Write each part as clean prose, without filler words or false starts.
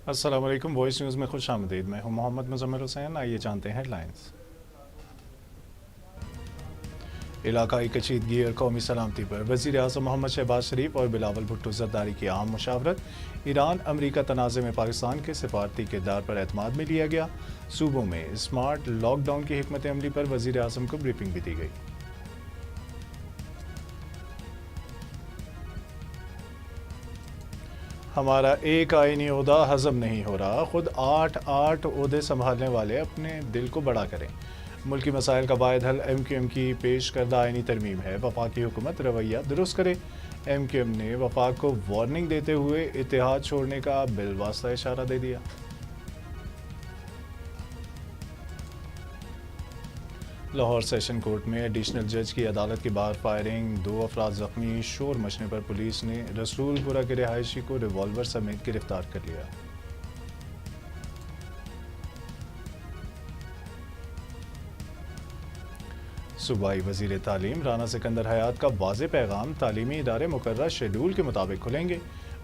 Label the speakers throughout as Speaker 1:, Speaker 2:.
Speaker 1: السلام علیکم، voice news میں خوش آمدید۔ میں ہوں محمد مزمل حسین۔ آئیے جانتے ہیں ہیڈ لائنز۔ علاقائی کشیدگی اور قومی سلامتی پر وزیر اعظم محمد شہباز شریف اور بلاول بھٹو زرداری کی اہم مشاورت۔ ایران امریکہ تنازع میں پاکستان کے سفارتی کردار پر اعتماد میں لیا گیا۔ صوبوں میں اسمارٹ لاک ڈاؤن کی حکمت عملی پر وزیر اعظم کو بریفنگ بھی دی گئی۔ ہمارا ایک آئینی عہدہ ہضم نہیں ہو رہا، خود 8 عہدے سنبھالنے والے اپنے دل کو بڑا کریں۔ ملکی مسائل کا واحد حل ایم کیو ایم کی پیش کردہ آئینی ترمیم ہے، وفاقی حکومت رویہ درست کرے۔ ایم کیو ایم نے وفاق کو وارننگ دیتے ہوئے اتحاد چھوڑنے کا بالواسطہ اشارہ دے دیا۔ لاہور سیشن کورٹ میں ایڈیشنل جج کی عدالت کی باہر فائرنگ، 2 افراد زخمی۔ شور مچنے پر پولیس نے رسول پورہ کے رہائشی کو ریوالور سمیت گرفتار کر لیا۔ صوبائی وزیر تعلیم رانا سکندر حیات کا واضح پیغام، تعلیمی ادارے مقررہ شیڈول کے مطابق کھلیں گے۔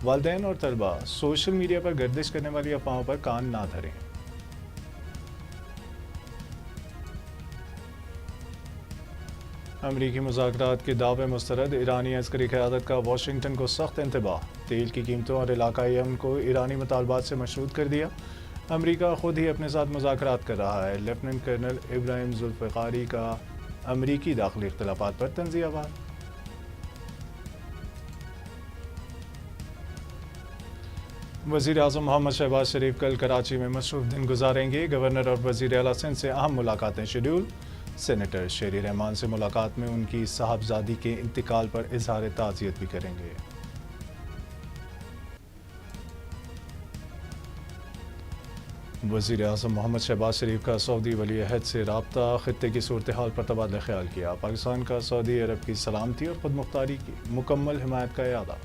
Speaker 1: والدین اور طلبہ سوشل میڈیا پر گردش کرنے والی افواہوں پر کان نہ دھریں۔ امریکی مذاکرات کے دعوے مسترد، ایرانی عسکری قیادت کا واشنگٹن کو سخت انتباہ۔ تیل کی قیمتوں اور علاقائی امن کو ایرانی مطالبات سے مشروط کر دیا۔ امریکہ خود ہی اپنے ساتھ مذاکرات کر رہا ہے۔ لیفٹیننٹ کرنل ابراہیم ذوالفقاری کا امریکی داخلی اختلافات پر تنزیہ وار۔ وزیر اعظم محمد شہباز شریف کل کراچی میں مصروف دن گزاریں گے۔ گورنر اور وزیر اعلیٰ سندھ سے اہم ملاقاتیں شیڈول۔ سینیٹر شیری رحمان سے ملاقات میں ان کی صاحبزادی کے انتقال پر اظہار تعزیت بھی کریں گے۔ وزیر اعظم محمد شہباز شریف کا سعودی ولی عہد سے رابطہ، خطے کی صورتحال پر تبادلہ خیال کیا۔ پاکستان کا سعودی عرب کی سلامتی اور خود مختاری کی مکمل حمایت کا اعادہ۔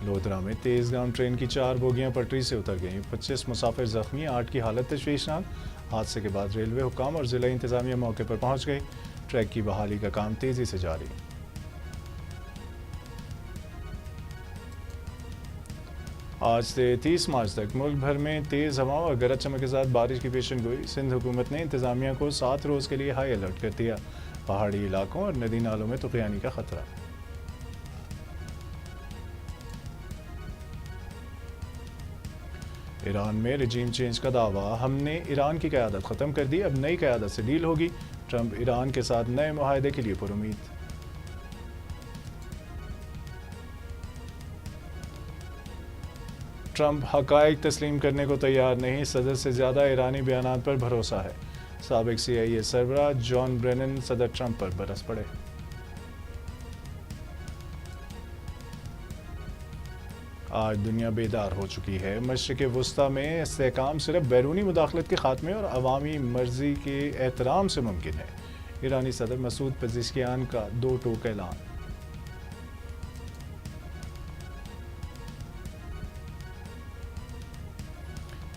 Speaker 1: لودھرا میں تیز گام ٹرین کی 4 بوگیاں پٹری سے اتر گئیں، 25 مسافر زخمی، 8 کی حالت تشویشناک۔ حادثے کے بعد ریلوے حکام اور ضلعی انتظامیہ موقع پر پہنچ گئی۔ ٹریک کی بحالی کا کام تیزی سے جاری۔ آج سے 30 مارچ تک ملک بھر میں تیز ہواؤں اور گرج چمک کے ساتھ بارش کی پیشن گوئی۔ سندھ حکومت نے انتظامیہ کو 7 روز کے لیے ہائی الرٹ کر دیا۔ پہاڑی علاقوں اور ندی نالوں میں طوفانی کا خطرہ۔ ایران میں رجیم چینج کا دعویٰ، ہم نے ایران کی قیادت ختم کر دی، اب نئی قیادت سے ڈیل ہوگی۔ ٹرمپ ایران کے ساتھ نئے معاہدے کے لیے پرامید۔ ٹرمپ حقائق تسلیم کرنے کو تیار نہیں، صدر سے زیادہ ایرانی بیانات پر بھروسہ ہے۔ سابق CIA سربراہ جان برینن صدر ٹرمپ پر برس پڑے۔ آج دنیا بیدار ہو چکی ہے۔ مشرق وسطیٰ میں استحکام صرف بیرونی مداخلت کے خاتمے اور عوامی مرضی کے احترام سے ممکن ہے۔ ایرانی صدر مسعود پزشکیان کا 2 ٹوک اعلان۔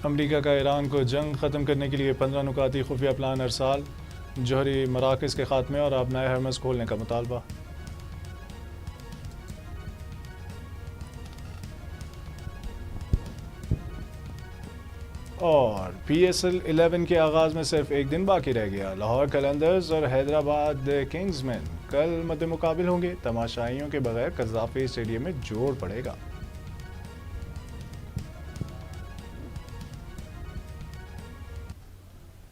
Speaker 1: امریکہ کا ایران کو جنگ ختم کرنے کے لیے 15 نکاتی خفیہ پلان ارسال، جوہری مراکز کے خاتمے اور آبنائے ہرمز کھولنے کا مطالبہ۔ اور PSL 11 کے آغاز میں صرف ایک دن باقی رہ گیا۔ لاہور قلندرز اور حیدرآباد کنگز مین کل مد مقابل ہوں گے۔ تماشائیوں کے بغیر قذافی اسٹیڈیم میں جوڑ پڑے گا۔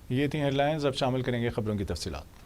Speaker 1: یہ تھیں ہیڈ لائنز، اب شامل کریں گے خبروں کی تفصیلات۔